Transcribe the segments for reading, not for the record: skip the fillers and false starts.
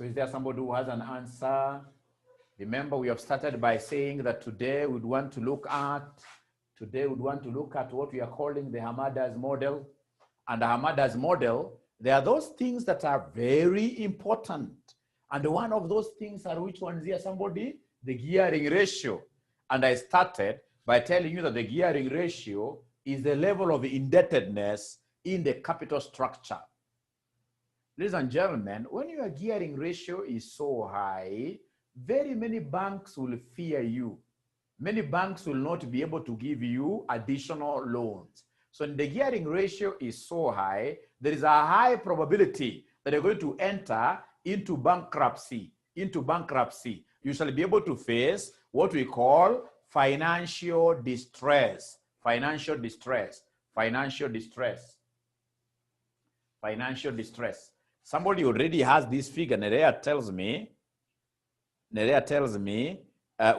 So is there somebody who has an answer? Remember, we have started by saying that today we'd want to look at what we are calling the Hamada'S model. And the Hamada'S model, there are those things that are very important. And one of those things are which ones here, somebody? The gearing ratio. And I started by telling you that the gearing ratio is the level of indebtedness in the capital structure. Ladies and gentlemen, when your gearing ratio is so high, very many banks will fear you. Many banks will not be able to give you additional loans. So when the gearing ratio is so high, there is a high probability that you're going to enter into bankruptcy. You shall be able to face what we call financial distress. Somebody already has this figure. Nerea tells me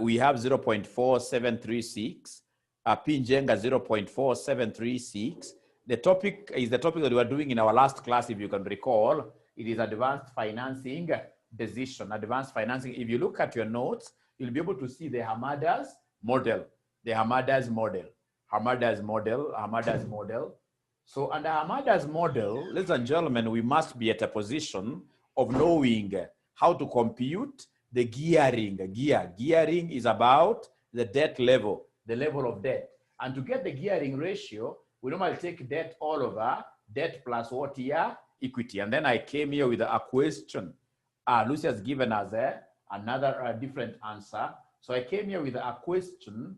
we have 0.4736, Pinjenga 0.4736. The topic is the topic that we were doing in our last class, if you can recall. It is advanced financing decision, advanced financing. If you look at your notes, you'll be able to see the Hamada'S model, Hamada'S model. So under Hamada'S model, ladies and gentlemen, we must be at a position of knowing how to compute the gearing. Gearing is about the debt level, the level of debt. And to get the gearing ratio, we normally take debt all over, debt plus what here? Equity. And then I came here with a question. Lucy has given us another different answer. So I came here with a question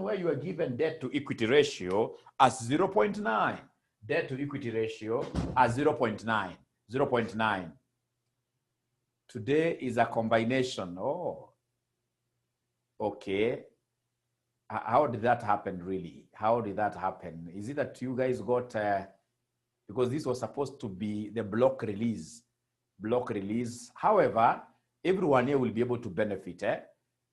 where you are given debt to equity ratio as 0.9. Debt to equity ratio as 0.9. Today is a combination. Oh, okay. How did that happen, really? How did that happen? Is it that you guys got, because this was supposed to be the block release. However, everyone here will be able to benefit.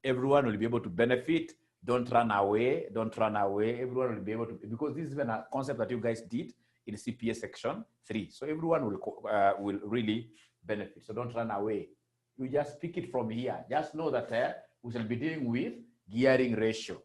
Everyone will be able to benefit. Don't run away. Everyone will be able to, because this is even a concept that you guys did in CPA section 3. So everyone will really benefit. So don't run away. You just pick it from here. Just know that we shall be dealing with gearing ratio.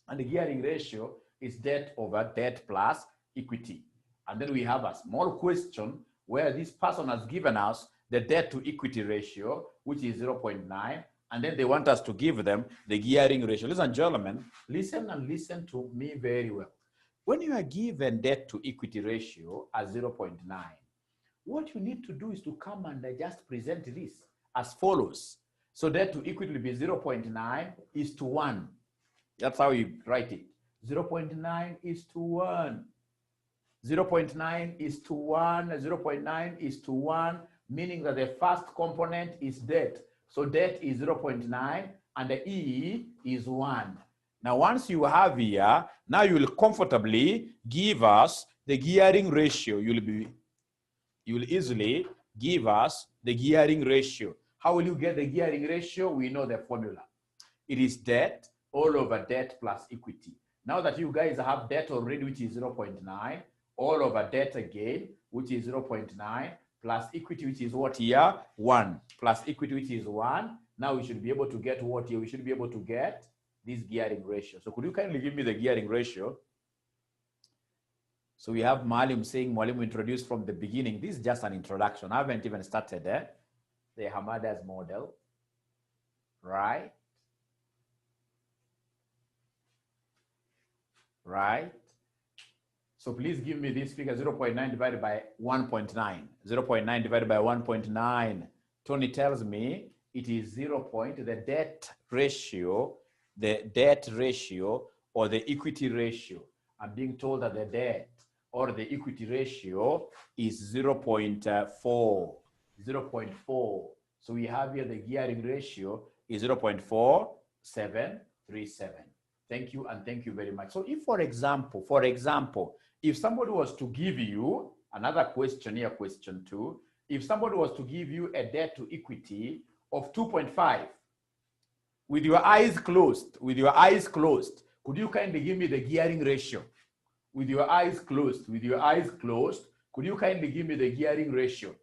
And the gearing ratio is debt over debt plus equity. And then we have a small question where this person has given us the debt to equity ratio, which is 0.9. And then they want us to give them the gearing ratio. Ladies and gentlemen, listen to me very well. When you are given debt to equity ratio as 0.9, what you need to do is to come and just present this as follows. So debt to equity will be 0.9 is to 1. That's how you write it. 0.9 is to 1. 0.9 is to 1. 0.9 is to 1, meaning that the first component is debt. So debt is 0.9 and the E is 1. Now, once you have here, now you will comfortably give us the gearing ratio. You will easily give us the gearing ratio. How will you get the gearing ratio? We know the formula. It is debt all over debt plus equity. Now that you guys have debt already, which is 0.9, all over debt again, which is 0.9, plus equity, which is what here? 1. Plus equity, which is 1. Now we should be able to get what here? We should be able to get this gearing ratio. So could you kindly give me the gearing ratio? So we have Malim saying, Malim introduced from the beginning. This is just an introduction. I haven't even started the Hamada'S model, right? So please give me this figure, 0.9 divided by 1.9. 0.9 divided by 1.9. Tony tells me it is 0. The debt ratio or the equity ratio. I'm being told that the debt or the equity ratio is 0.4. 0.4. So we have here the gearing ratio is 0.4737. Thank you, and thank you very much. So if, for example, if somebody was to give you another question here, question 2, if somebody was to give you a debt to equity of 2.5, with your eyes closed, could you kindly give me the gearing ratio? With your eyes closed, could you kindly give me the gearing ratio?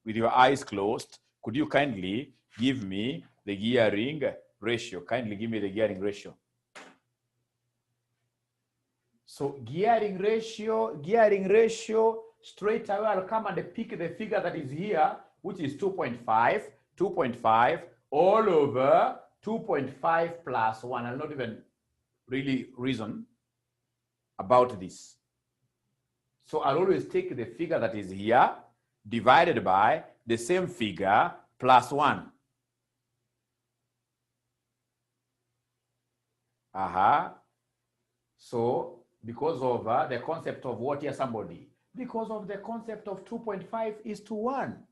with your eyes closed, could you kindly give me the gearing ratio? Kindly give me the gearing ratio. So gearing ratio, straight away I'll come and pick the figure that is here, which is 2.5 all over 2.5 plus 1. I'll not even really reason about this. So I'll always take the figure that is here divided by the same figure plus 1. So because of the concept of what here, somebody? Because of the concept of 2.5 is to 1.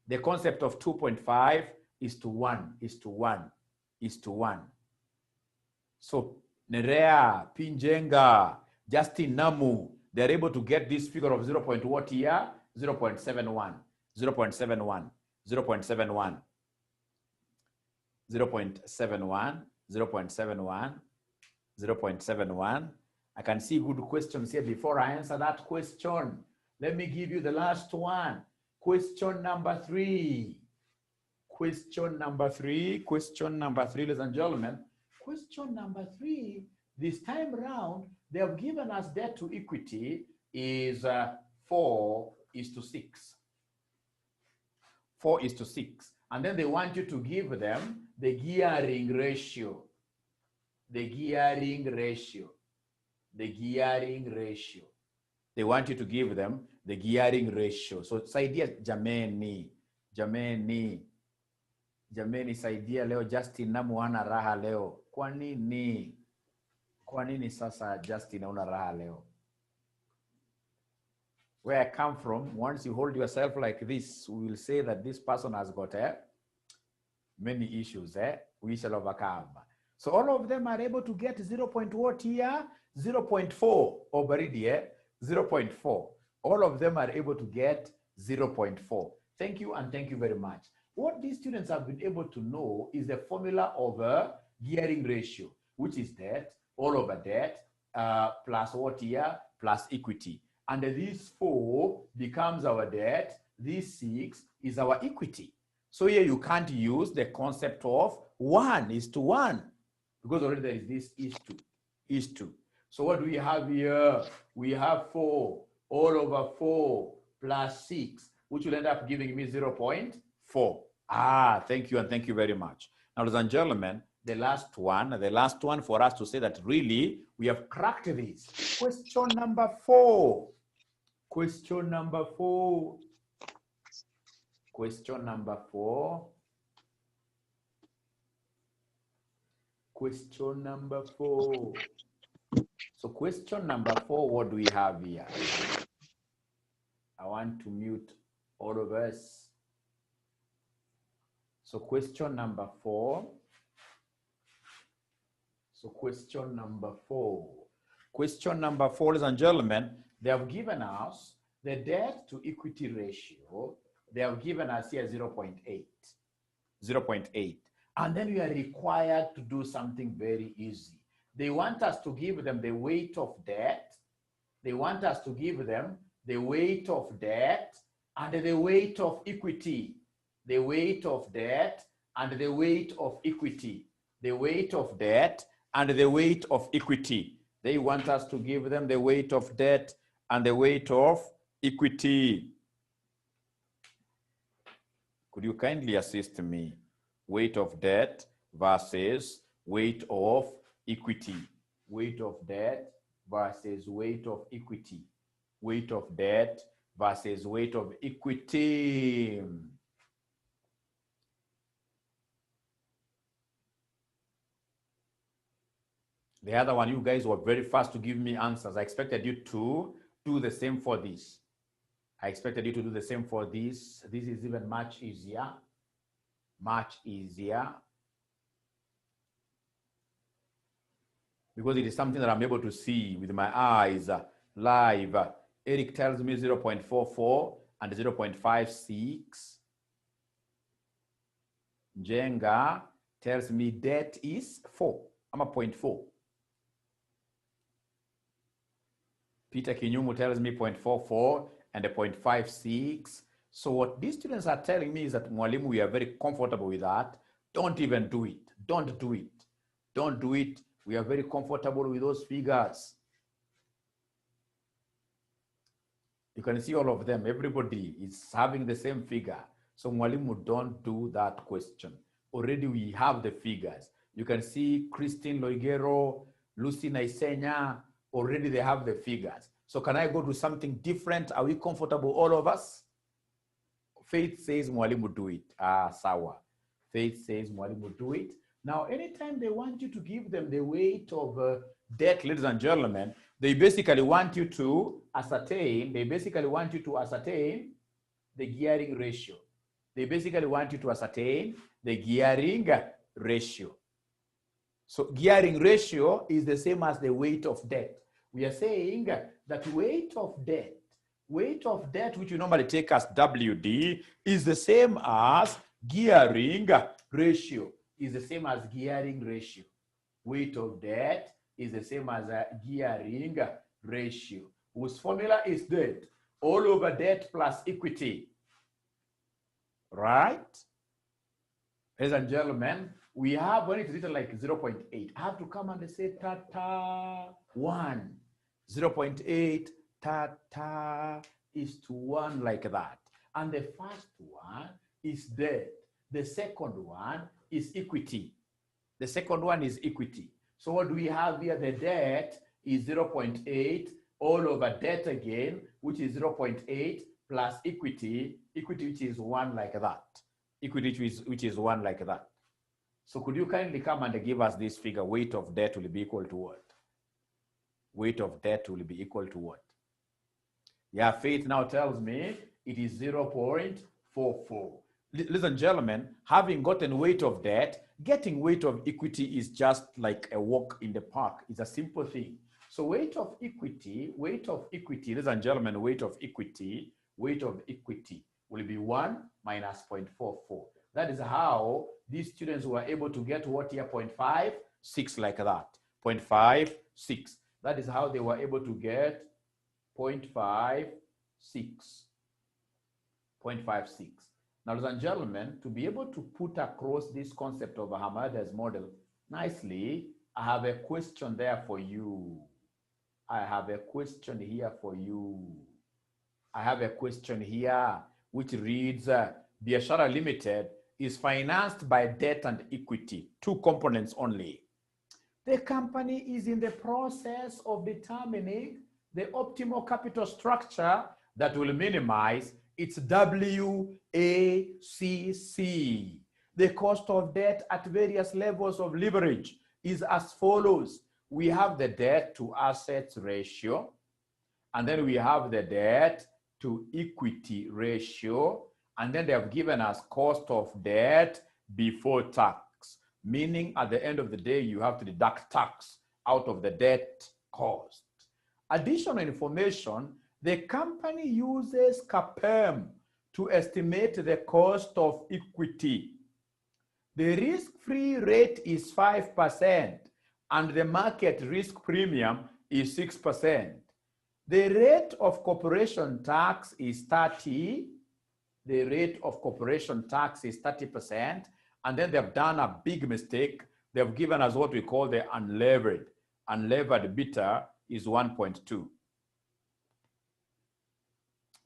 The concept of 2.5 is to 1, is to 1, is to 1. So Nerea, Pinjenga, Justin Namu, they're able to get this figure of 0. What here? 0.71, 0.71, 0.71, 0.71, 0.71, 0.71. I can see good questions here. Before I answer that question, let me give you the last one. Question number 3. Question number 3, ladies and gentlemen. Question number 3, this time around, they have given us debt to equity is 4:6. 4:6. And then they want you to give them the gearing ratio. The gearing ratio. The gearing ratio. They want you to give them the gearing ratio. So saidia jameni, saidia leo Justin Namu ana raha leo. Kwa nini? Kwa nini sasa Justin una raha leo? Where I come from, once you hold yourself like this, we will say that this person has got many issues. We shall overcome. So all of them are able to get 0. What here? 0.4 over here, 0.4. All of them are able to get 0.4. Thank you and thank you very much. What these students have been able to know is the formula of a gearing ratio, which is debt all over debt plus what here? Plus equity. And this 4 becomes our debt. This 6 is our equity. So here you can't use the concept of 1:1 because already there is this is to. So what do we have here? We have 4 all over 4 plus 6, which will end up giving me 0.4. Thank you and thank you very much. Now, ladies and gentlemen, the last one for us to say that really we have cracked this. Question number 4. Question number 4. Question number 4. Question number 4. So question number 4, what do we have here? I want to mute all of us. So question number 4. So question number 4. Question number 4, ladies and gentlemen, they have given us the debt to equity ratio. They have given us here 0.8. 0.8. And then we are required to do something very easy. They want us to give them the weight of debt. They want us to give them the weight of debt and the weight of equity. The weight of debt and the weight of equity. The weight of debt and the weight of equity. They want us to give them the weight of debt and the weight of equity. Could you kindly assist me? Weight of debt versus weight of equity. Weight of debt versus weight of equity. Weight of debt versus weight of equity. The other one, you guys were very fast to give me answers. I expected you to do the same for this. I expected you to do the same for this. This is even much easier. Much easier. Because it is something that I'm able to see with my eyes live. Eric tells me 0.44 and 0.56. Jenga tells me debt is 4. I'm a 0.4. Peter Kinyumu tells me 0.44 and a 0.56. So what these students are telling me is that, Mwalimu, we are very comfortable with that. Don't even do it. Don't do it. Don't do it. We are very comfortable with those figures. You can see all of them. Everybody is having the same figure. So Mwalimu, don't do that question. Already we have the figures. You can see Christine Loigero, Lucy Naisenya, already they have the figures. So can I go to something different? Are we comfortable, all of us? Faith says Mwalimu, do it. Ah, sawa. Faith says Mwalimu, do it. Now, anytime they want you to give them the weight of debt, ladies and gentlemen, they basically want you to ascertain, the gearing ratio. They basically want you to ascertain the gearing ratio. So gearing ratio is the same as the weight of debt. We are saying that weight of debt, which you normally take as WD, is the same as gearing ratio, Weight of debt is the same as a gearing ratio, whose formula is debt all over debt plus equity. Right? Ladies and gentlemen, we have, when it's written like 0.8, I have to come and say tata 1. 0.8 tata is to 1, like that. And the first one is debt. The second one is equity. So what do we have here? The debt is 0.8 all over debt again, which is 0.8 plus equity, which is 1, like that. Which is 1, like that. So could you kindly come and give us this figure? Weight of debt will be equal to what? Weight of debt will be equal to what? Yeah, Faith now tells me it is 0.44. Ladies and gentlemen, having gotten weight of debt, getting weight of equity is just like a walk in the park. It's a simple thing. So weight of equity, ladies and gentlemen, weight of equity will be 1 minus 0.44. That is how these students were able to get what here? 0.56, like that. 0.56. That is how they were able to get 0.56. 0.56. Now, ladies and gentlemen, to be able to put across this concept of a Hamada'S model nicely, I have a question there for you. I have a question here which reads, Biashara Limited is financed by debt and equity, 2 components only. The company is in the process of determining the optimal capital structure that will minimize its WACC. The cost of debt at various levels of leverage is as follows. We have the debt to assets ratio, and then we have the debt to equity ratio, and then they have given us cost of debt before tax, meaning at the end of the day, you have to deduct tax out of the debt cost. Additional information, the company uses CAPM to estimate the cost of equity. The risk-free rate is 5%, and the market risk premium is 6%. The rate of corporation tax is 30%. The rate of corporation tax is 30%. And then they've done a big mistake. They've given us what we call the unlevered. Unlevered beta is 1.2.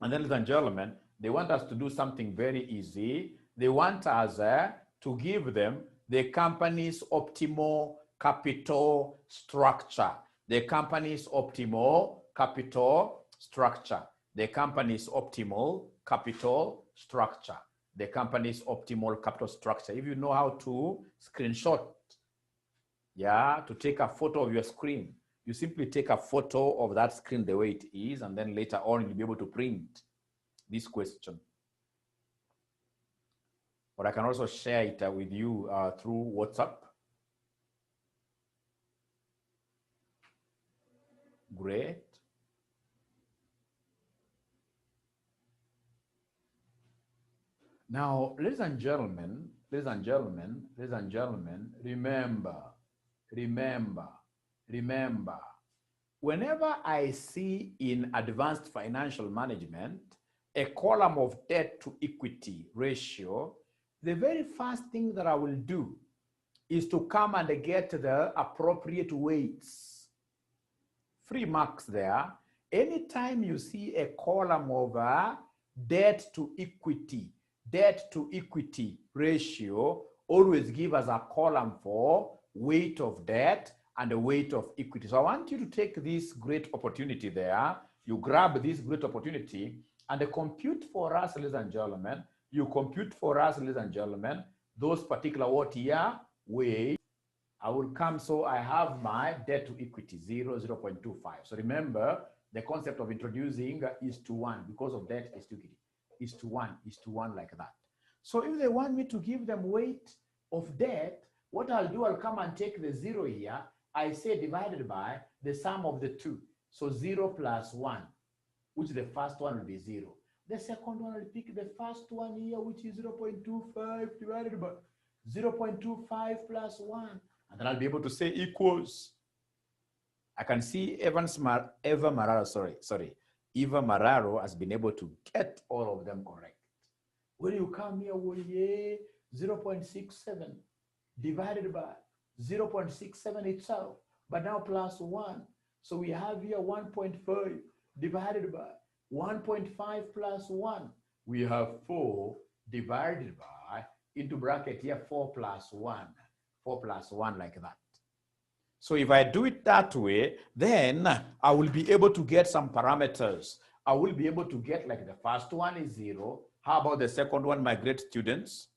And then, ladies and gentlemen, they want us to do something very easy. They want us to give them the company's optimal capital structure. The company's optimal capital structure. The company's optimal capital structure. The company's optimal capital structure. If you know how to screenshot, to take a photo of your screen, you simply take a photo of that screen the way it is, and then later on you'll be able to print this question. Or I can also share it with you through WhatsApp. Great. Now, ladies and gentlemen, remember, whenever I see in advanced financial management a column of debt to equity ratio, the very first thing that I will do is to come and get the appropriate weights. 3 marks there. Anytime you see a column of debt to equity ratio, always give us a column for weight of debt and a weight of equity. So I want you to take this great opportunity there. You grab this great opportunity and compute for us, ladies and gentlemen. You compute for us, ladies and gentlemen, those particular what here weight. I will come, so I have my debt to equity, 0.25. So remember, the concept of introducing is to 1 because of debt is to equity. Is to 1 like that. So if they want me to give them weight of debt, what I'll do, I'll come and take the 0 here. I say divided by the sum of the 2. So 0 plus 1, which the first one will be 0. The second one, I'll pick the first one here, which is 0.25 divided by 0.25 plus 1. And then I'll be able to say equals. I can see Eva Mararo has been able to get all of them correct. When you come here, 0.67 divided by 0.67 itself, but now plus 1. So we have here 1.5 divided by 1.5 plus 1. We have 4 divided by, into bracket here, 4 plus 1. 4 plus 1 like that. So if I do it that way, then I will be able to get some parameters. I will be able to get, like, the first one is 0. How about the second one, my great students?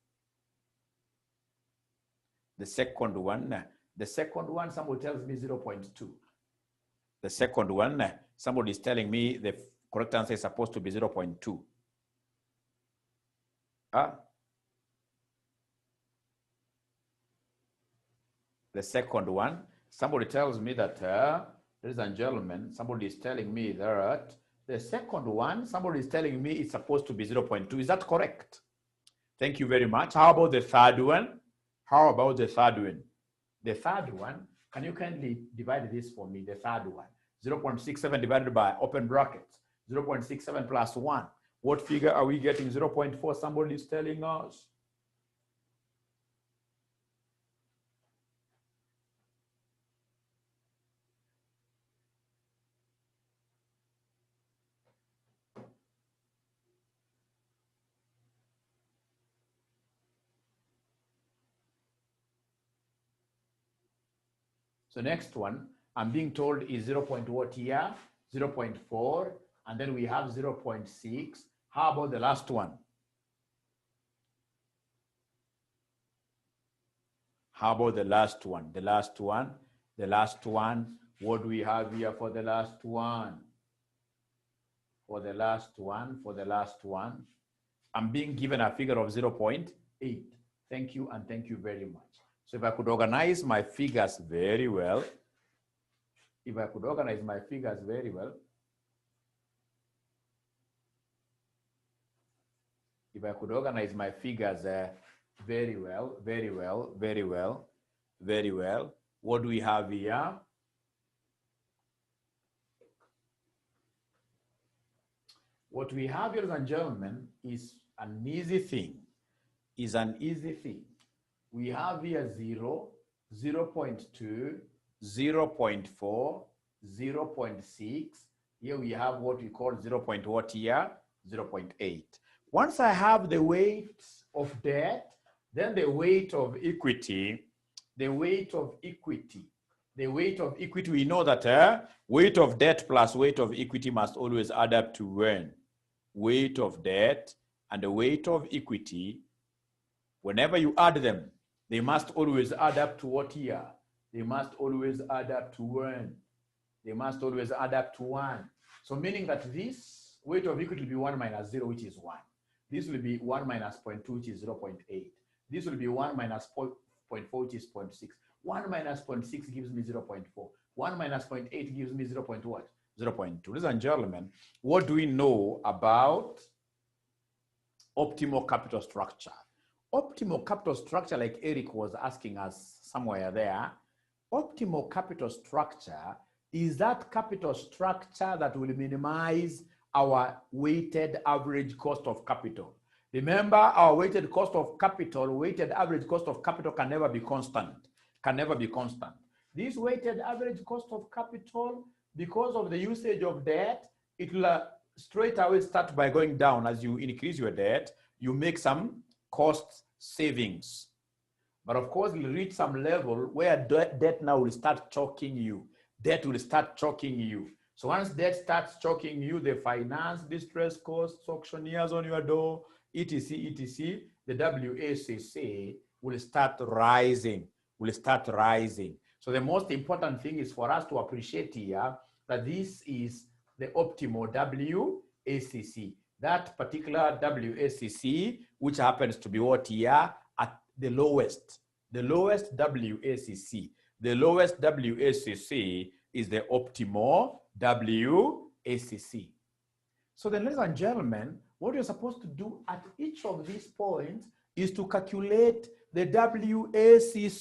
The second one, somebody tells me 0.2. The second one, somebody is telling me the correct answer is supposed to be 0.2. The second one, somebody tells me that, ladies and gentlemen, somebody is telling me that the second one, somebody is telling me it's supposed to be 0.2. Is that correct? Thank you very much. How about the third one? How about the third one? The third one, can you kindly divide this for me? The third one, 0.67 divided by, open brackets, 0.67 plus 1. What figure are we getting? 0.4. Somebody is telling us. So next one, I'm being told is 0.what here? 0.4, and then we have 0.6. How about the last one? How about the last one? The last one, what do we have here for the last one? For the last one, I'm being given a figure of 0.8. Thank you, and thank you very much. So if I could organize my figures very well, very well, what do we have here? What we have, ladies and gentlemen, is an easy thing. We have here 0, 0.2, 0.4, 0.6. Here we have what we call 0.what here? 0.8. Once I have the weight of debt, then the weight of equity, we know that weight of debt plus weight of equity must always add up to 1. Weight of debt and the weight of equity, whenever you add them, they must always add up to what here? They must always add up to 1. They must always add up to 1. So meaning that this weight of equity will be 1 minus 0, which is 1. This will be 1 minus 0.2, which is 0.8. This will be 1 minus 0.4, which is 0.6. 1 minus 0.6 gives me 0.4. 1 minus 0.8 gives me 0.what? 0.2. Ladies and gentlemen, what do we know about optimal capital structure? Optimal capital structure, like Eric was asking us somewhere there, optimal capital structure is that capital structure that will minimize our weighted average cost of capital. Remember, our weighted cost of capital, weighted average cost of capital can never be constant. Can never be constant. This weighted average cost of capital, because of the usage of debt, it will straight away start by going down. As you increase your debt, you make some cost savings. But of course, you'll reach some level where debt now will start choking you. Debt will start choking you. So once debt starts choking you, the finance, distress costs, auctioneers on your door, etc., etc., the WACC will start rising, So the most important thing is for us to appreciate here that this is the optimal WACC. That particular WACC, which happens to be what here at the lowest WACC. The lowest WACC is the optimal WACC. So then, ladies and gentlemen, what you're supposed to do at each of these points is to calculate the WACC.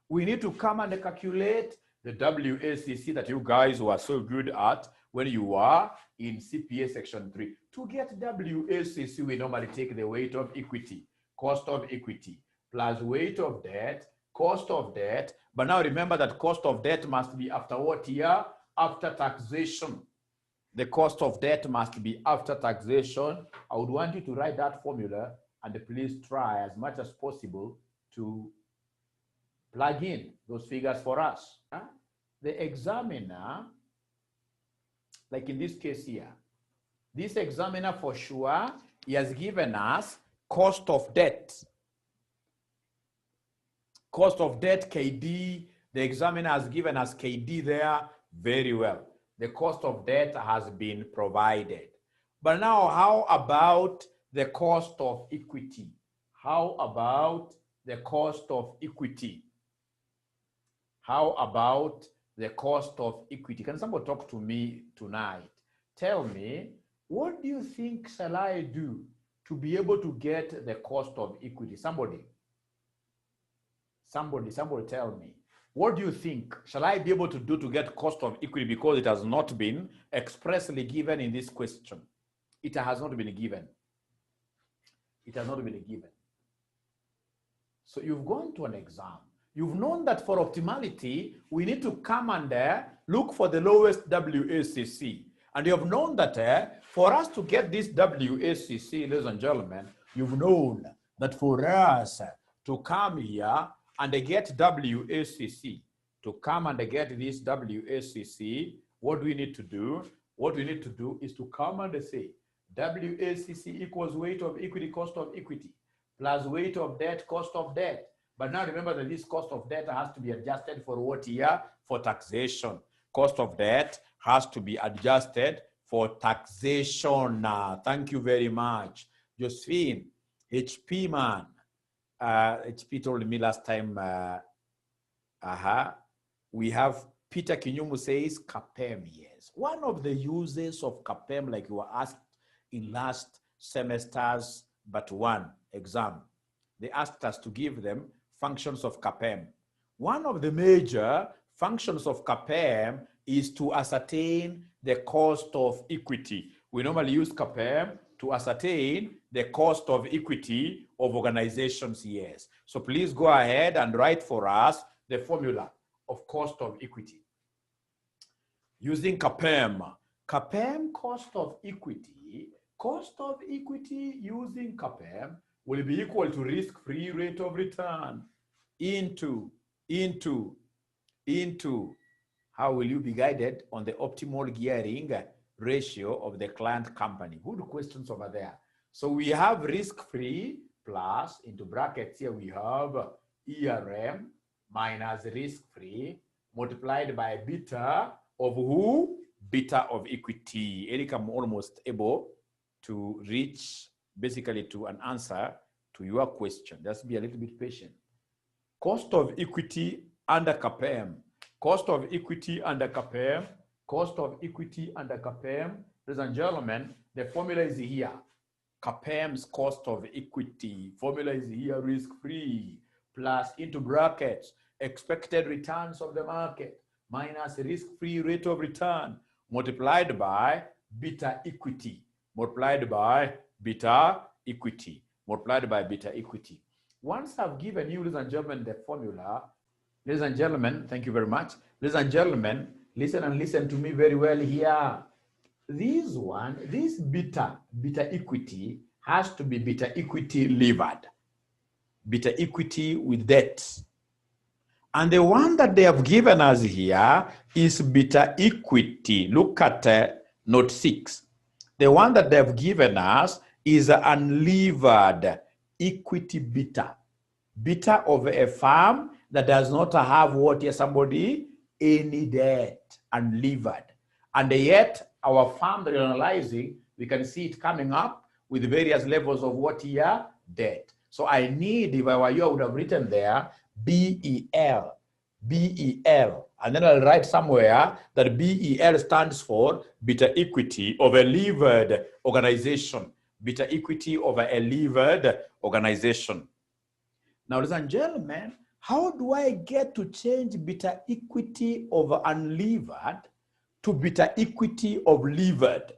We need to come and calculate the WACC that you guys were so good at when you were in CPA section 3. To get WACC, we normally take the weight of equity, cost of equity, plus weight of debt, cost of debt. But now remember that cost of debt must be after what year? After taxation. The cost of debt must be after taxation. I would want you to write that formula and please try as much as possible to plug in those figures for us. The examiner, like in this case here, this examiner for sure, he has given us cost of debt. Cost of debt, KD, the examiner has given us KD there, very well. The cost of debt has been provided. But now, how about the cost of equity? How about the cost of equity? How about the cost of equity? Can somebody talk to me tonight? Tell me, what do you think shall I do to be able to get the cost of equity? Somebody tell me. What do you think shall I be able to do to get cost of equity, because it has not been expressly given in this question? It has not been given. It has not been given. So you've gone to an exam. You've known that for optimality, we need to come and look for the lowest WACC. And you have known that for us to get this WACC, ladies and gentlemen, you've known that for us to come here and get WACC, to come and get this WACC, what do we need to do? What we need to do is to come and say WACC equals weight of equity, cost of equity, plus weight of debt, cost of debt. But now remember that this cost of debt has to be adjusted for what year? For taxation. Cost of debt has to be adjusted for taxation. Thank you very much. Josephine, HP man. HP told me last time, we have Peter Kinyumu says CAPEM, yes. One of the uses of CAPEM, like you were asked in last semester's but one exam, they asked us to give them functions of CAPEM. One of the major functions of CAPEM is to ascertain the cost of equity. We normally use CAPEM to ascertain the cost of equity of organizations, yes. So please go ahead and write for us the formula of cost of equity. Using CAPEM. CAPEM cost of equity using CAPEM will be equal to risk-free rate of return into how will you be guided on the optimal gearing ratio of the client company. Good questions over there. So we have risk-free plus, into brackets here, we have ERM minus risk-free multiplied by beta of who? Beta of equity. Eric, I'm almost able to reach basically to an answer to your question. Just be a little bit patient. Cost of equity under CAPEM. Cost of equity under CAPEM. Cost of equity under CAPEM. Ladies and gentlemen, the formula is here. CAPEM's cost of equity. Formula is here, risk-free, plus into brackets, expected returns of the market, minus risk-free rate of return, multiplied by beta equity multiplied by beta equity multiplied by beta equity. Once I've given you, ladies and gentlemen, the formula, ladies and gentlemen, thank you very much. Ladies and gentlemen, listen and listen to me very well here. This beta equity has to be beta equity levered, beta equity with debt. And the one that they have given us here is beta equity. Look at note 6. The one that they have given us is unlevered equity beta. Beta of a firm that does not have what here, somebody? Any debt, unlevered. And yet, our firm that you're analyzing, we can see it coming up with various levels of what here? Debt. So I need, if I were you, I would have written there, BEL, BEL. And then I'll write somewhere that BEL stands for beta equity of a levered organization. Beta equity of a levered organization. Now, ladies and gentlemen, how do I get to change beta equity of unlevered to beta equity of levered?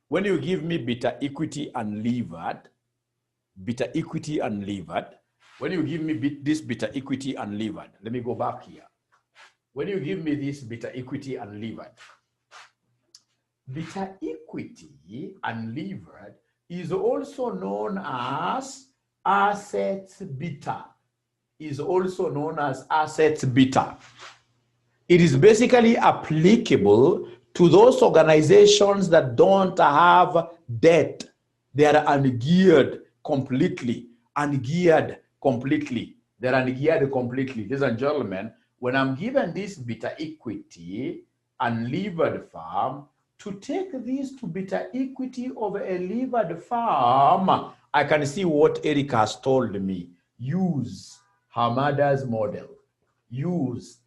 When you give me beta equity unlevered, when you give me this beta equity unlevered, let me go back here. When you give me this beta equity unlevered is also known as assets beta. It is basically applicable to those organizations that don't have debt. They are ungeared completely. They're ungeared completely. Ladies and gentlemen, when I'm given this beta equity unlevered firm, to take this to beta equity of a levered firm, I can see what Eric has told me. Use Hamada'S model. Yes.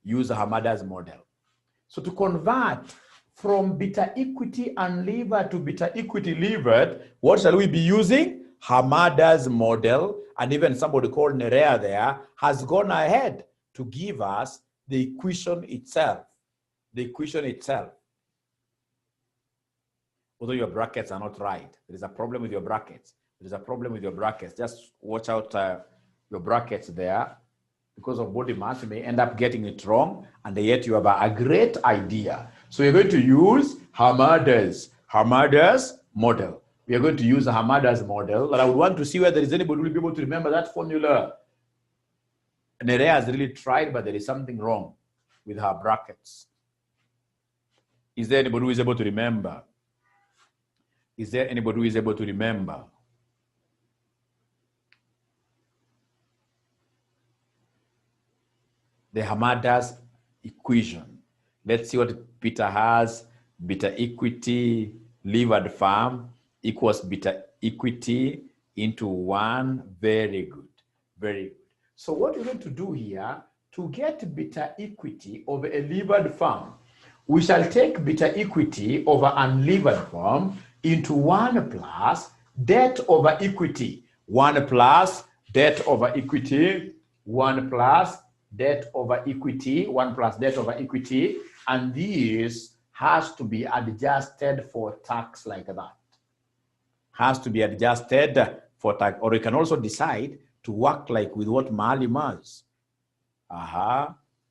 Use Hamada'S model. So to convert from beta equity unlevered to beta equity levered, what shall we be using? Hamada'S model. And even somebody called Nerea there has gone ahead to give us the equation itself. Although your brackets are not right, there is a problem with your brackets. Just watch out your brackets there. Because of body mass, you may end up getting it wrong, and yet you have a great idea. So you're going to use Hamada'S model. We are going to use a Hamada'S model, but I would want to see whether there is anybody who will be able to remember that formula. Nerea has really tried, but there is something wrong with her brackets. Is there anybody who is able to remember? The Hamada'S equation. Let's see what Peter has. Beta equity levered firm equals beta equity into 1. Very good. So what we're going to do here, to get beta equity of a levered firm, we shall take beta equity over unlevered firm into 1 plus debt over equity. 1 plus debt over equity. 1 plus debt over equity. 1 plus debt over equity. And this has to be adjusted for tax like that. Has to be adjusted for tax. Or you can also decide to work like with what Maalim has.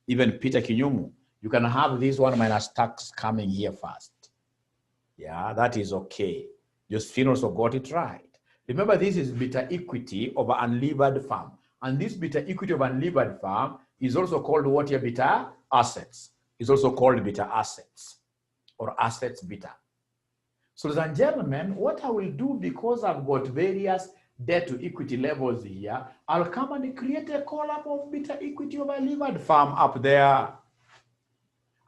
Even Peter Kinyumu. You can have this 1 minus tax coming here first. Yeah, that is okay. Josephine also got it right. Remember, this is beta equity of an unlevered firm. And this beta equity of an unlevered firm is also called what here? Beta assets. It's also called beta assets or assets beta. So, ladies and gentlemen, what I will do, because I've got various debt to equity levels here, I'll come and create a column of beta equity of a levered firm up there.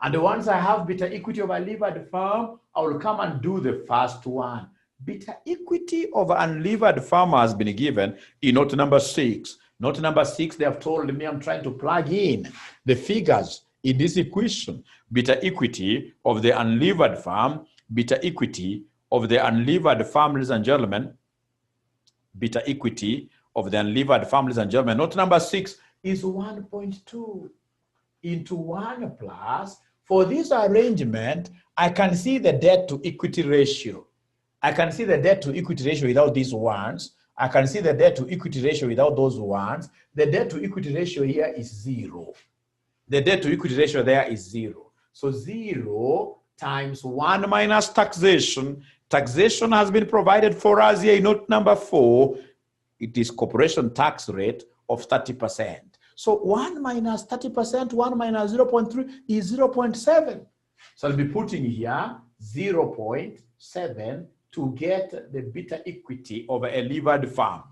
And once I have beta equity of a levered firm, I will come and do the first one. Beta equity of unlevered firm has been given in note number 6. Note number 6, they have told me I'm trying to plug in the figures in this equation. Beta equity of the unlevered firm, beta equity of the unlevered firm, ladies and gentlemen. Beta equity of the unlevered firm, ladies and gentlemen. Note number 6 is 1.2. into 1 plus, for this arrangement, I can see the debt to equity ratio. I can see the debt to equity ratio without these ones. I can see the debt to equity ratio without those ones. The debt to equity ratio here is 0. The debt to equity ratio there is 0. So 0 times 1 minus taxation. Taxation has been provided for us here in note number 4. It is corporation tax rate of 30%. So 1 minus 30%, 1 minus 0.3 is 0.7. So I'll be putting here 0.7 to get the beta equity of a levered farm.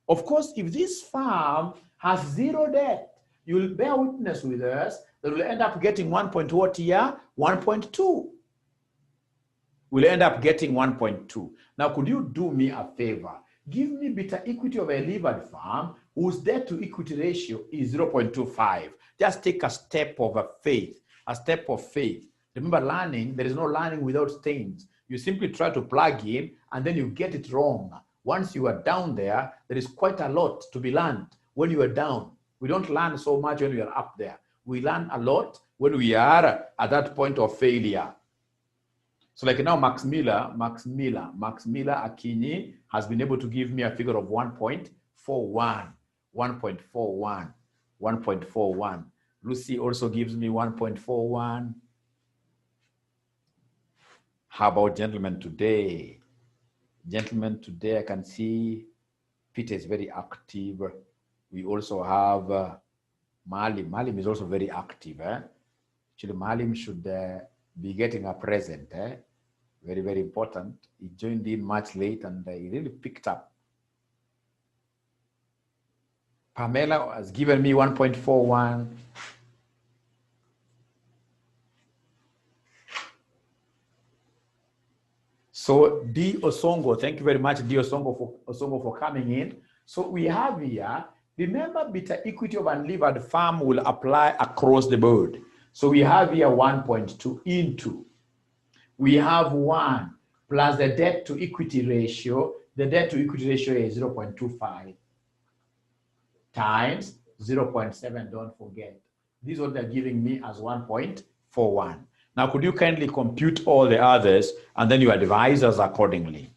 Of course, if this farm has 0 debt, you'll bear witness with us that we'll end up getting 1.2 here, 1.2. We'll end up getting 1.2. Now, could you do me a favor? Give me beta equity of a levered farm whose debt to equity ratio is 0.25. Just take a step of faith, a step of faith. Remember, learning, there is no learning without stains. You simply try to plug in and then you get it wrong. Once you are down there, there is quite a lot to be learned when you are down. We don't learn so much when we are up there. We learn a lot when we are at that point of failure. So like now, Max Miller Akinyi has been able to give me a figure of 1.41. 1.41. Lucy also gives me 1.41. How about gentlemen today? Gentlemen today, I can see Peter is very active. We also have Malim. Malim is also very active. Actually, Malim should be getting a present. Very, very important. He joined in much late and he really picked up. Pamela has given me 1.41. So D. Osongo, thank you very much, D. Osongo for coming in. So we have here, remember beta equity of unlevered farm will apply across the board. So we have here 1.2 into, we have 1 plus the debt to equity ratio. The debt to equity ratio is 0.25 times 0.7, don't forget. This is what they're giving me as 1.41. Now, could you kindly compute all the others and then you advise us accordingly?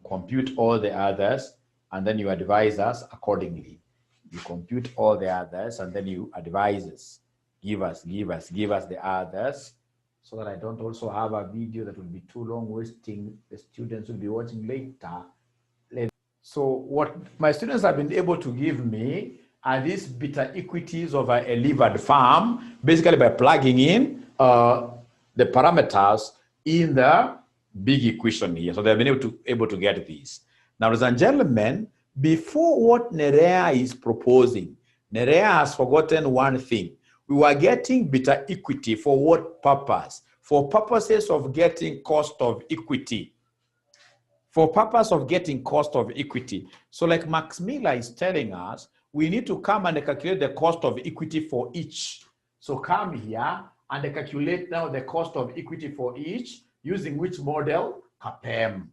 Compute all the others and then you advise us accordingly. You compute all the others and then you advise us. Give us the others so that I don't also have a video that will be too long, wasting the students will be watching later. So what my students have been able to give me are these beta equities of a levered farm, basically by plugging in the parameters in the big equation here. So they've been able to get these. Now, ladies and gentlemen, before what Nerea is proposing, Nerea has forgotten one thing. We were getting beta equity for what purpose? For purposes of getting cost of equity. For purpose of getting cost of equity. So like Max Miller is telling us, we need to come and calculate the cost of equity for each. So come here and calculate now the cost of equity for each using which model? KASNEB.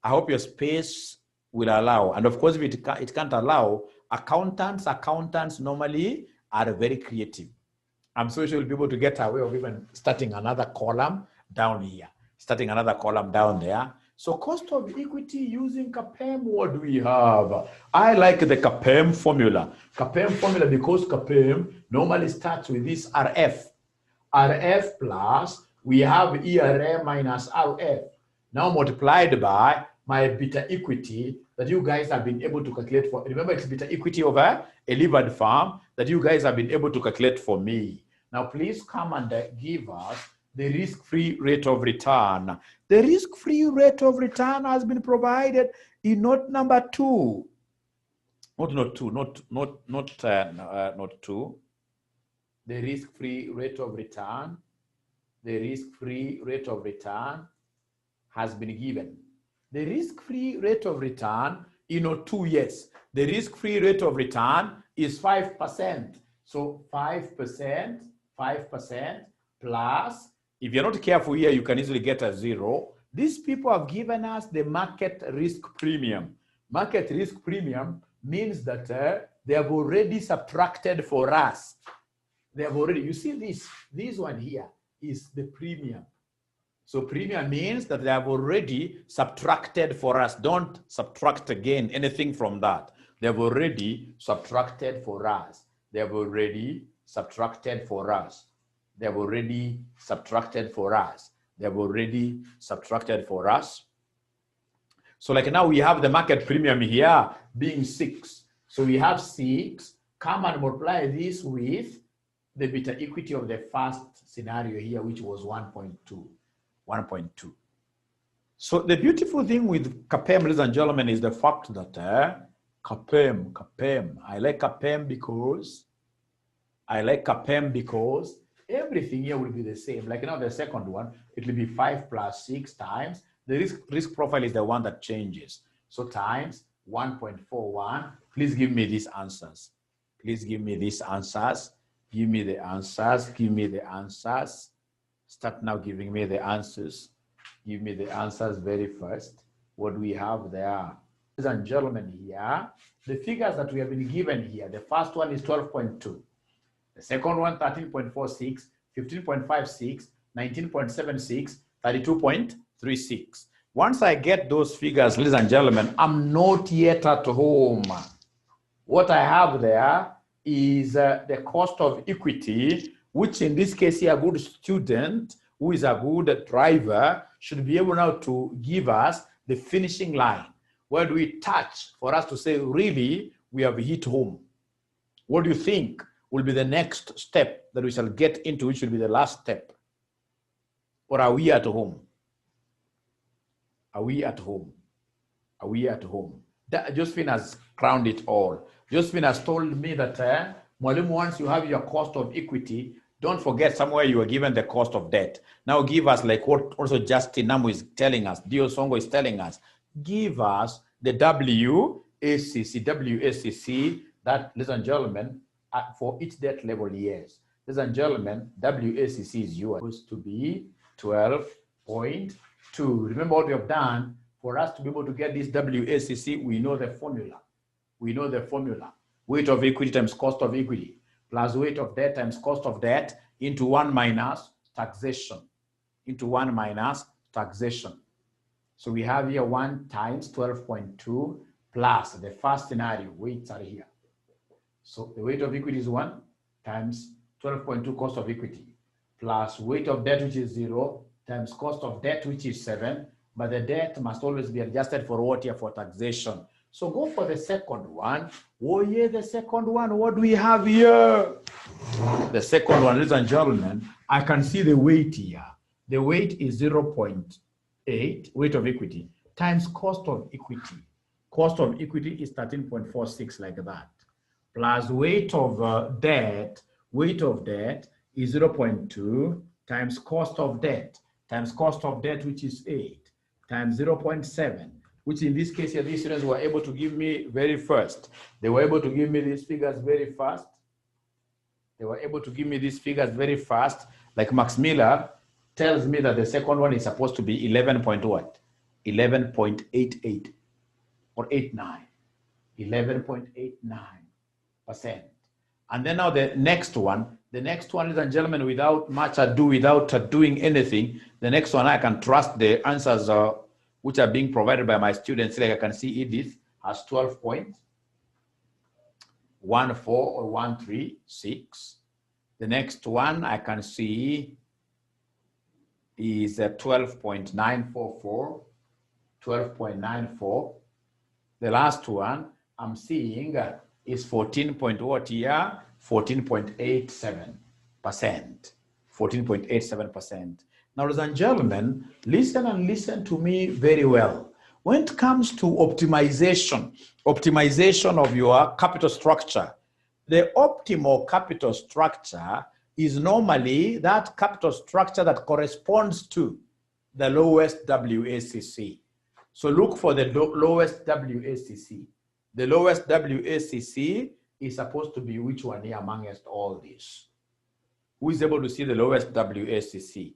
I hope your space will allow. And of course, if it can't allow, accountants normally are very creative. I'm so sure you'll be able to get away of even starting another column down here, starting another column down there. So cost of equity using KASNEB, what do we have? I like the KASNEB formula. KASNEB formula because KASNEB normally starts with this RF. RF plus, we have ERA minus RF. Now multiplied by my beta equity that you guys have been able to calculate for. Remember, it's beta equity of a levered farm that you guys have been able to calculate for me. Now, please come and give us the risk-free rate of return. The risk-free rate of return has been provided in note number 2. Not 2. The risk-free rate of return. The risk-free rate of return has been given. The risk-free rate of return in note 2, yes. The risk-free rate of return is 5%. So 5% plus, if you're not careful here, you can easily get a 0. These people have given us the market risk premium. Market risk premium means that they have already subtracted for us. They have already, you see this one here is the premium. So premium means that they have already subtracted for us. Don't subtract again anything from that. They have already subtracted for us. They have already subtracted for us. They have already subtracted for us. They have already subtracted for us. So like now we have the market premium here being 6. So we have 6. Come and multiply this with the beta equity of the first scenario here, which was 1.2. 1.2. So the beautiful thing with KAPM, ladies and gentlemen, is the fact that KAPM, I like KAPM because everything here will be the same. Like now the second one, it will be 5 plus 6 times. The risk profile is the one that changes. So times 1.41. Please give me these answers. Please give me these answers. Give me the answers. Give me the answers. Start now giving me the answers. Give me the answers very first. What do we have there? Ladies and gentlemen, here, the figures that we have been given here, the first one is 12.2. The second one, 13.46, 15.56, 19.76, 32.36. Once I get those figures, ladies and gentlemen, I'm not yet at home. What I have there is the cost of equity, which in this case here, a good student who is a good driver should be able now to give us the finishing line. Where do we touch for us to say, really, we have hit home? What do you think will be the next step that we shall get into, which will be the last step? Or are we at home? Are we at home? Are we at home? Josephine has crowned it all. Josephine has told me that Mwalimu, once you have your cost of equity, don't forget somewhere you are given the cost of debt. Now give us like what also Justin Namu is telling us, Dio Songo is telling us, give us the WACC, that, ladies and gentlemen, for each debt level, yes. Ladies and gentlemen, WACC is yours. Supposed to be 12.2. Remember what we have done. For us to be able to get this WACC, we know the formula. We know the formula. Weight of equity times cost of equity plus weight of debt times cost of debt into 1 minus taxation. Into 1 minus taxation. So we have here 1 times 12.2 plus the first scenario. Weights are here. So the weight of equity is 1 times 12.2 cost of equity plus weight of debt, which is 0, times cost of debt, which is 7. But the debt must always be adjusted for what here? For taxation. So go for the second one. Oh yeah, the second one. What do we have here? The second one, ladies and gentlemen, I can see the weight here. The weight is 0.8, weight of equity, times cost of equity. Cost of equity is 13.46, like that. Plus weight of debt is 0.2 times cost of debt, which is 8, times 0.7, which in this case here, these students were able to give me very fast. They were able to give me these figures very fast. Like Max Miller tells me that the second one is supposed to be 11.88 or 89, 11.89%. And then now the next one, ladies and gentlemen, without much ado, without doing anything, the next one I can trust the answers which are being provided by my students. Like I can see Edith has 12.14 or 136. The next one I can see is 12.944, 12.94. The last one I'm seeing is 14.87%. 14.87%. Now, ladies and gentlemen, listen to me very well. When it comes to optimization of your capital structure, the optimal capital structure is normally that capital structure that corresponds to the lowest WACC. So look for the lowest WACC. The lowest WACC is supposed to be which one here amongst all these? Who is able to see the lowest WACC?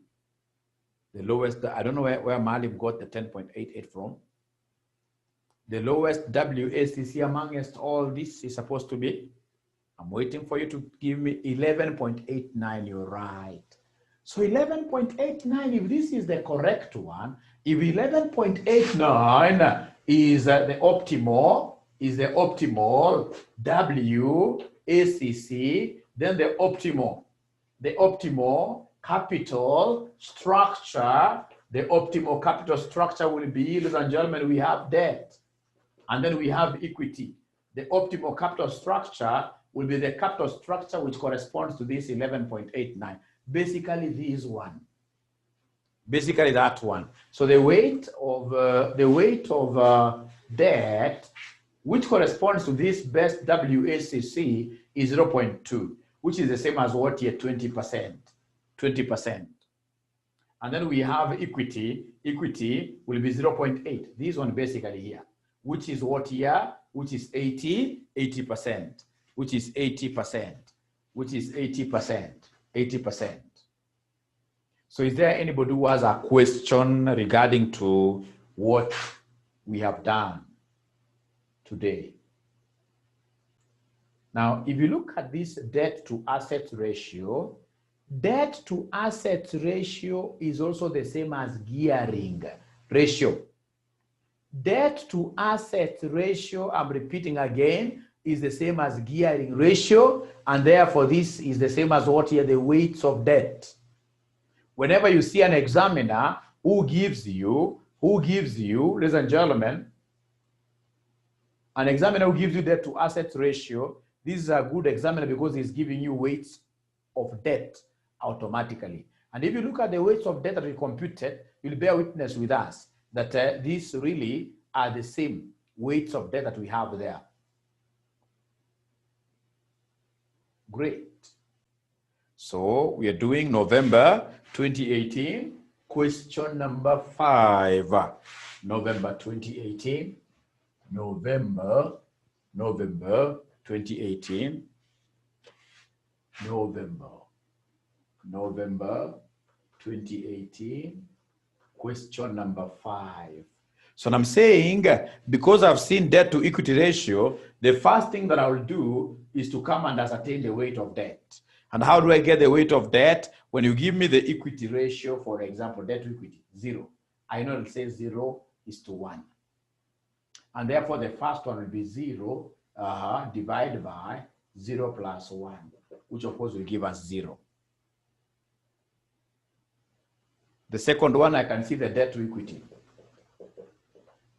The lowest, I don't know where Malim got the 10.88 from. The lowest WACC amongst all this is supposed to be, I'm waiting for you to give me 11.89, you're right. So 11.89, if this is the correct one, if 11.89 is the optimal WACC, then the optimal capital structure, will be, ladies and gentlemen, we have debt, and then we have equity. The optimal capital structure will be the capital structure which corresponds to this 11.89. Basically, this one. Basically, that one. So the weight of debt, which corresponds to this best WACC, is 0.2, which is the same as what here? 20%. 20%. And then we have equity. Equity will be 0.8. This one basically here, which is what here? Which is 80%. Which is 80%. Which is 80%. 80%. So is there anybody who has a question regarding to what we have done today? Now, if you look at this debt to asset ratio, debt to asset ratio is also the same as gearing ratio. Debt to asset ratio, I'm repeating again, is the same as gearing ratio, and therefore this is the same as what here, the weights of debt. Whenever you see an examiner who gives you, ladies and gentlemen, an examiner who gives you debt to asset ratio, this is a good examiner because he's giving you weights of debt automatically. And if you look at the weights of debt that we computed, you'll bear witness with us that these really are the same weights of debt that we have there. Great. So we are doing November 2018, question number 5. November 2018. November 2018. November 2018, question number 5. So I'm saying, because I've seen debt to equity ratio, the first thing that I will do is to come and ascertain the weight of debt. And how do I get the weight of debt? When you give me the equity ratio, for example, debt to equity, 0. I know it says 0 is to 1. And therefore, the first one will be 0 divided by 0 plus 1, which of course will give us 0. The second one, I can see the debt to equity.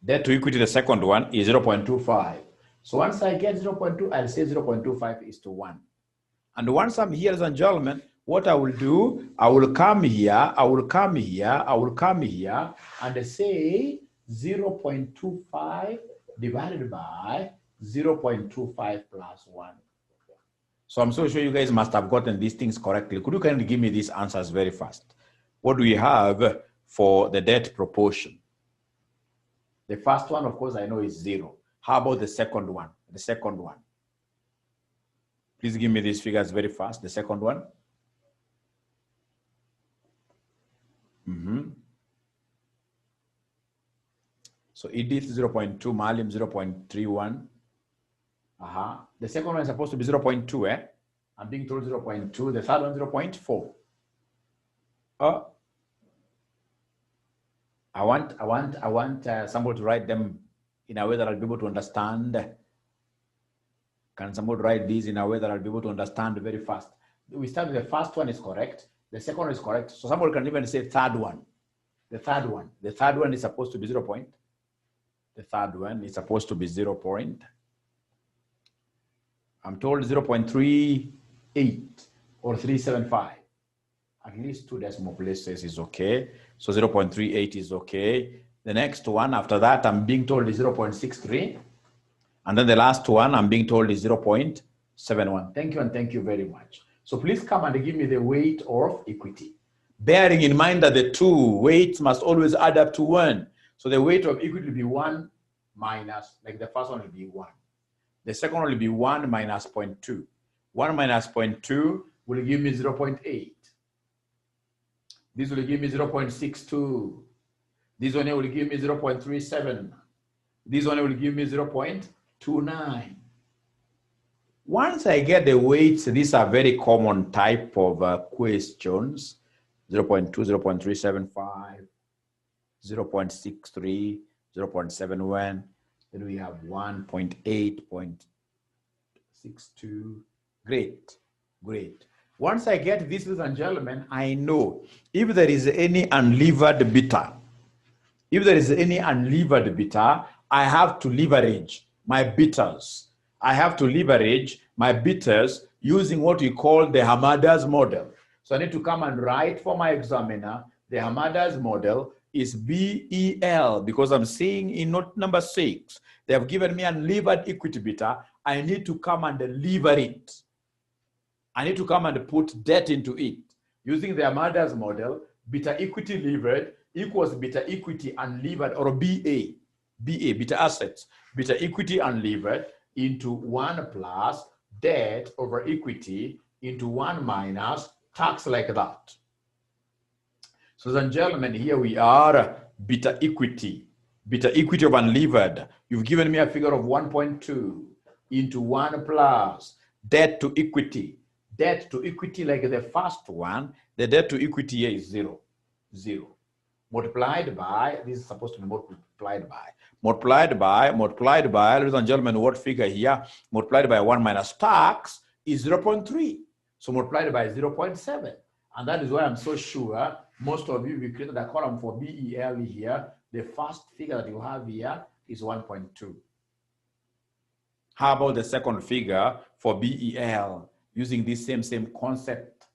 Debt to equity, the second one is 0.25. So once I get 0.2, I'll say 0.25 is to 1. And once I'm here, ladies and gentlemen, what I will do, I will come here, and say 0.25 divided by 0.25 plus 1. So I'm so sure you guys must have gotten these things correctly. Could you kindly give me these answers very fast? What do we have for the debt proportion? The first one, of course, I know is 0. How about the second one? The second one. Please give me these figures very fast. The second one. So Edith 0.2, Malim 0.31. The second one is supposed to be 0.2, eh? I'm being told 0.2. The third one 0.4. I want somebody to write them in a way that I'll be able to understand. Can somebody write these in a way that I'll be able to understand very fast? We start with the first one is correct. The second one is correct. So somebody can even say third one. The third one. The third one is supposed to be 0 point. The third one is supposed to be 0 point. I'm told 0.38 or 375. At least 2 decimal places is okay. So 0.38 is okay. The next one after that, I'm being told is 0.63. And then the last one, I'm being told is 0.71. Thank you and thank you very much. So please come and give me the weight of equity. Bearing in mind that the two weights must always add up to 1. So the weight of equity will be 1 minus, like the first one will be 1. The second one will be 1 minus 0.2. 1 minus 0.2 will give me 0.8. This will give me 0.62. This one here will give me 0.37. This one will give me 0.29. Once I get the weights, these are very common type of questions. 0.2, 0.375, 0.63, 0.71. Then we have 1.8, 0.62. Great, great. Once I get this, ladies and gentlemen, I know if there is any unlevered beta, I have to leverage my betas. I have to leverage my betas using what we call the Hamada'S model. So I need to come and write for my examiner, the Hamada'S model is BEL, because I'm seeing in note number 6, they have given me unlevered equity beta. I need to come and lever it. I need to come and put debt into it. Using the Hamada'S model, beta equity levered equals beta equity unlevered, or BA, beta assets, beta equity unlevered into 1 plus debt over equity into 1 minus tax, like that. So, ladies and gentlemen, here we are, beta equity of unlevered. You've given me a figure of 1.2 into 1 plus debt to equity. Debt to equity, like the first one, the debt to equity here is 0. Multiplied by, this is supposed to be multiplied by, ladies and gentlemen, what figure here? Multiplied by 1 minus tax is 0.3. So multiplied by 0.7. And that is why I'm so sure most of you, we created a column for BEL here. The first figure that you have here is 1.2. How about the second figure for BEL? Using this same concept.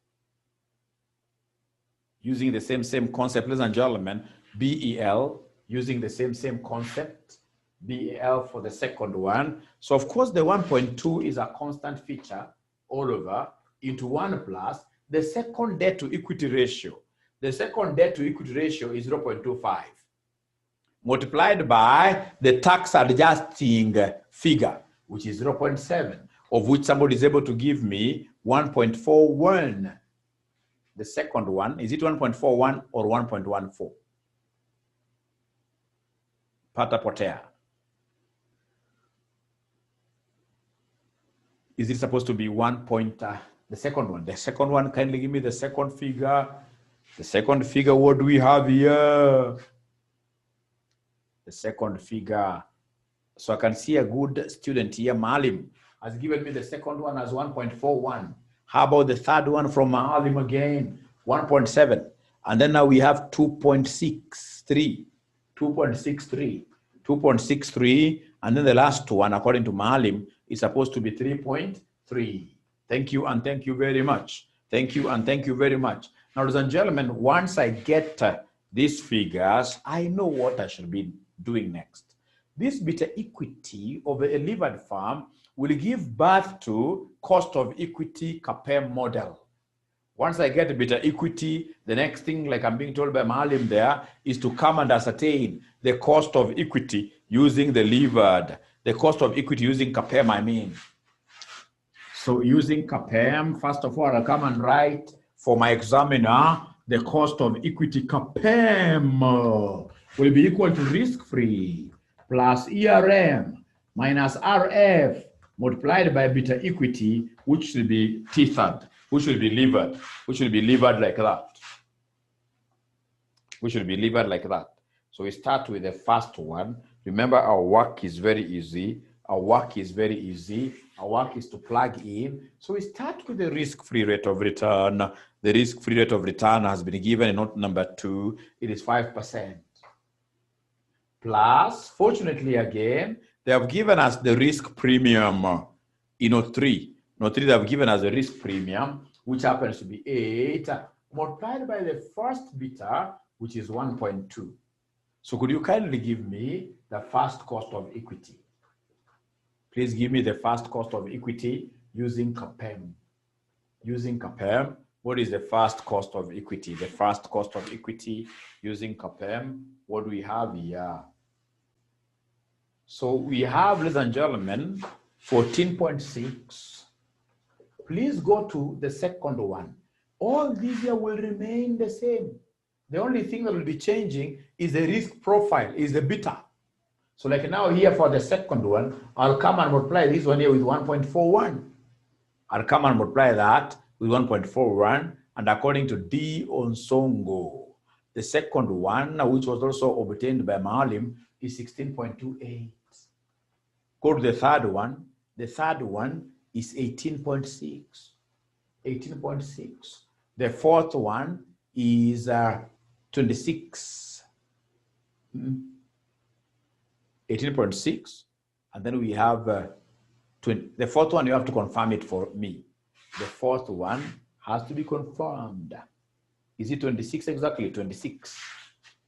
Using the same concept, ladies and gentlemen, BEL, using the same concept, BEL for the second one. So of course the 1.2 is a constant feature all over into 1 plus the second debt to equity ratio. The second debt to equity ratio is 0.25. Multiplied by the tax adjusting figure, which is 0.7, of which somebody is able to give me 1.41. The second one, is it 1.41 or 1.14? Pata potea. Is it supposed to be 1 point? The second one. The second one, kindly give me the second figure. The second figure, what do we have here? The second figure. So I can see a good student here, Malim, has given me the second one as 1.41. How about the third one from Malim again? 1.7. And then now we have 2.63. 2.63. And then the last one, according to Malim, is supposed to be 3.3. Thank you, and thank you very much. Thank you, and thank you very much. Now, ladies and gentlemen, once I get these figures, I know what I should be doing next. This beta equity of a levered firm will give birth to cost of equity KASNEB model. Once I get beta equity, the next thing, like I'm being told by Malim there, is to come and ascertain the cost of equity using the levered, the cost of equity using KASNEB, I mean. So using KASNEB, first of all, I'll come and write for my examiner, the cost of equity KASNEB will be equal to risk-free plus ERM minus RF multiplied by beta equity, which will be tethered, which will be levered, like that. Which will be levered like that. So we start with the first one. Remember, our work is very easy. Our work is very easy. Our work is to plug in. So we start with the risk-free rate of return. The risk-free rate of return has been given in note number 2. It is 5%. Plus, fortunately again, they have given us the risk premium in note 3. Note 3, they have given us the risk premium, which happens to be 8, multiplied by the first beta, which is 1.2. So could you kindly give me the first cost of equity? Please give me the first cost of equity using KASNEB. Using KASNEB, what is the first cost of equity? The first cost of equity using KASNEB, what do we have here? So we have, ladies and gentlemen, 14.6. Please go to the second one. All these here will remain the same. The only thing that will be changing is the risk profile, is the beta. So like now here for the second one, I'll come and multiply this one here with 1.41. I'll come and multiply that with 1.41, and according to D. Onsongo, the second one, which was also obtained by Maalim, is 16.28. Go to the third one. The third one is 18.6. 18.6. The fourth one is 26. 18.6. And then we have 20. The fourth one, you have to confirm it for me. The fourth one has to be confirmed. Is it 26 exactly? 26.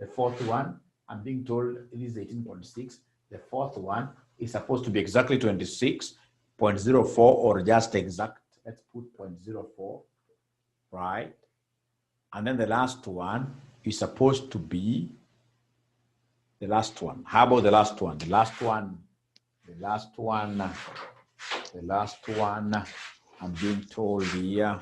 The fourth one, I'm being told it is 18.6. The fourth one is supposed to be exactly 26.04 or just exact. Let's put 0.04, right? And then the last one is supposed to be the last one. How about the last one? The last one, I'm being told here.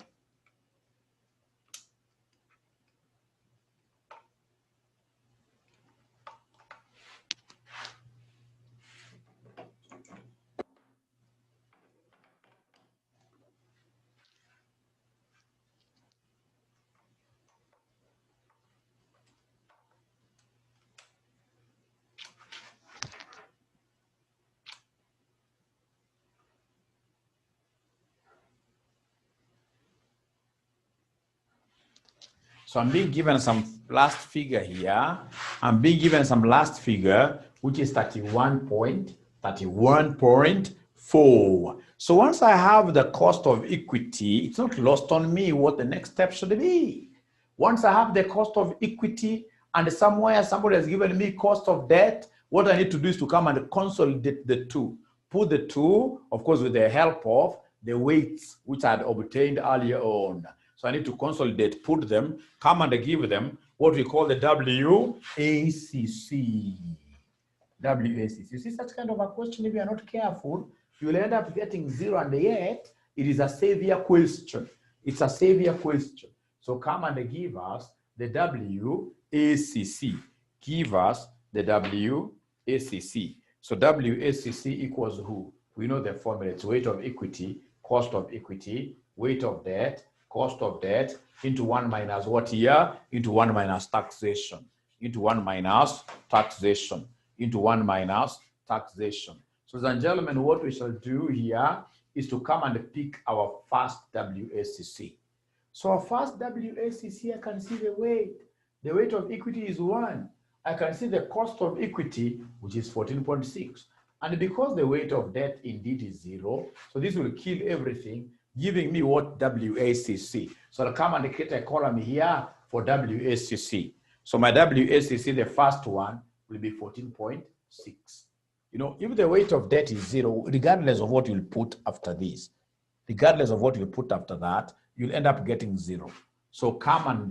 So I'm being given some last figure here. I'm being given some last figure, which is 31.4. So once I have the cost of equity, it's not lost on me what the next step should be. Once I have the cost of equity and somewhere somebody has given me cost of debt, what I need to do is to come and consolidate the two. Put the two, of course, with the help of the weights which I had obtained earlier on. So I need to consolidate, put them, come and give them what we call the WACC. WACC. You see such kind of a question, if you are not careful, you will end up getting 0, and yet it is a savior question. It's a savior question. So come and give us the WACC. Give us the WACC. So WACC equals who? We know the formula. It's weight of equity, cost of equity, weight of debt, cost of debt, into 1 minus what here? Into 1 minus taxation. Into 1 minus taxation. Into 1 minus taxation. So, ladies and gentlemen, what we shall do here is to come and pick our first WACC. So our first WACC, I can see the weight. The weight of equity is 1. I can see the cost of equity, which is 14.6. And because the weight of debt indeed is 0, so this will kill everything, giving me what? WACC. So I'll come and create a column here for WACC. So my WACC, the first one, will be 14.6. You know, if the weight of debt is 0, regardless of what you'll put after this, regardless of what you put after that, you'll end up getting 0. So come and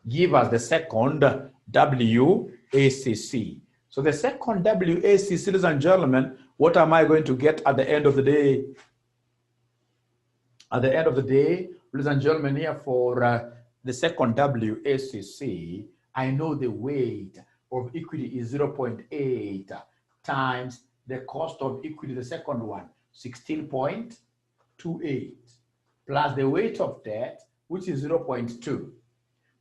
give us the second WACC. So the second WACC, ladies and gentlemen, what am I going to get at the end of the day? At the end of the day, ladies and gentlemen, here for the second WACC, I know the weight of equity is 0.8 times the cost of equity, the second one, 16.28, plus the weight of debt, which is 0.2,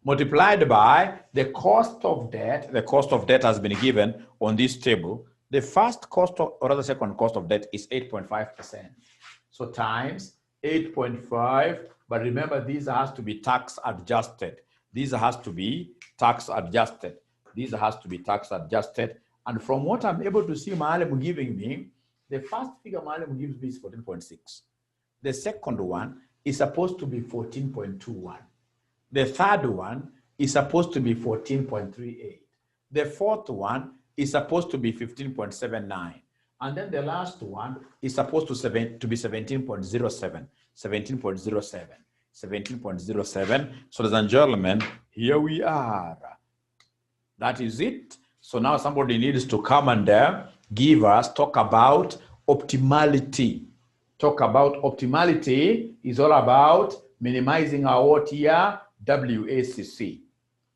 multiplied by the cost of debt. The cost of debt has been given on this table. The first cost of, or the second cost of debt is 8.5%. So times 8.5, but remember, these has to be tax adjusted. These has to be tax adjusted. These has to be tax adjusted. And from what I'm able to see Maalim giving me, the first figure Maalim gives me is 14.6. The second one is supposed to be 14.21. The third one is supposed to be 14.38. The fourth one is supposed to be 15.79. And then the last one is supposed to be 17.07. 17.07. 17.07. So, ladies and gentlemen, here we are. That is it. So now somebody needs to come and talk about optimality. Talk about optimality is all about minimizing our what here? WACC.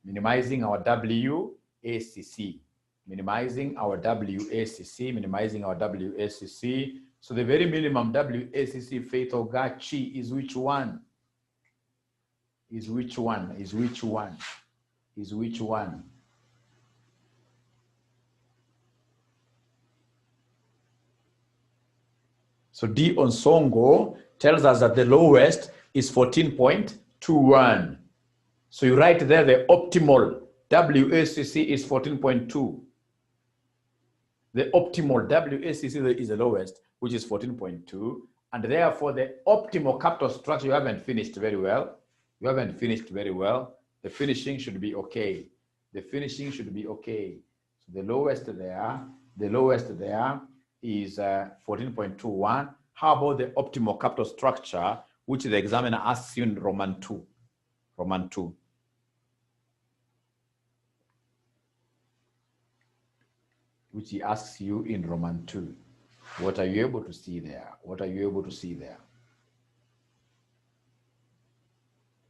Minimizing our WACC. minimizing our WACC, minimizing our WACC. So the very minimum WACC, Faith Ogachi, is which one? Is which one? Is which one? Is which one? So D Onsongo tells us that the lowest is 14.21. So you write there the optimal WACC is 14.2. The optimal WACC is the lowest, which is 14.2. And therefore, the optimal capital structure, you haven't finished very well. You haven't finished very well. The finishing should be okay. The finishing should be okay. So the lowest there is 14.21. How about the optimal capital structure, which the examiner asks you in Roman 2? Roman 2. Which he asks you in Roman 2. What are you able to see there? What are you able to see there?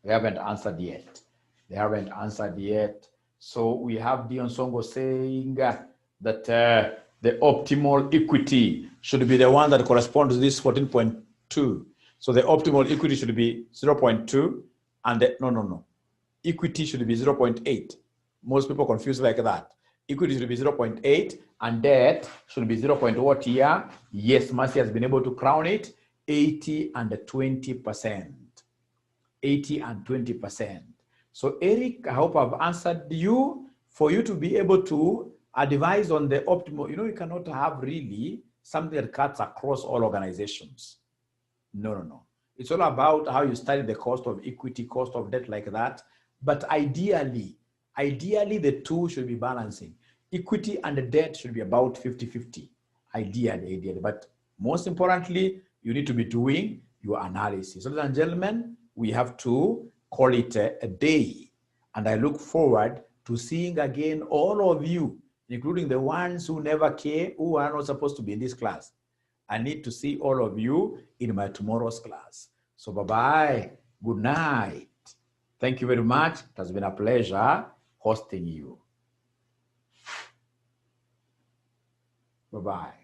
They haven't answered yet. They haven't answered yet. So we have Dion Songo saying that the optimal equity should be the one that corresponds to this 14.2. So the optimal equity should be 0.2 and no. Equity should be 0.8. Most people confuse like that. Equity should be 0.8 and debt should be 0. What here? Yes, Mercy has been able to crown it. 80 and 20%. 80 and 20%. So Eric, I hope I've answered you. For you to be able to advise on the optimal, you cannot have really something that cuts across all organizations. No. It's all about how you study the cost of equity, cost of debt like that. But ideally, the two should be balancing. Equity and the debt should be about 50-50, ideally. But most importantly, you need to be doing your analysis. So, ladies and gentlemen, we have to call it a day. And I look forward to seeing again all of you, including the ones who never came, who are not supposed to be in this class. I need to see all of you in my tomorrow's class. So bye-bye. Good night. Thank you very much. It has been a pleasure hosting you. Bye-bye.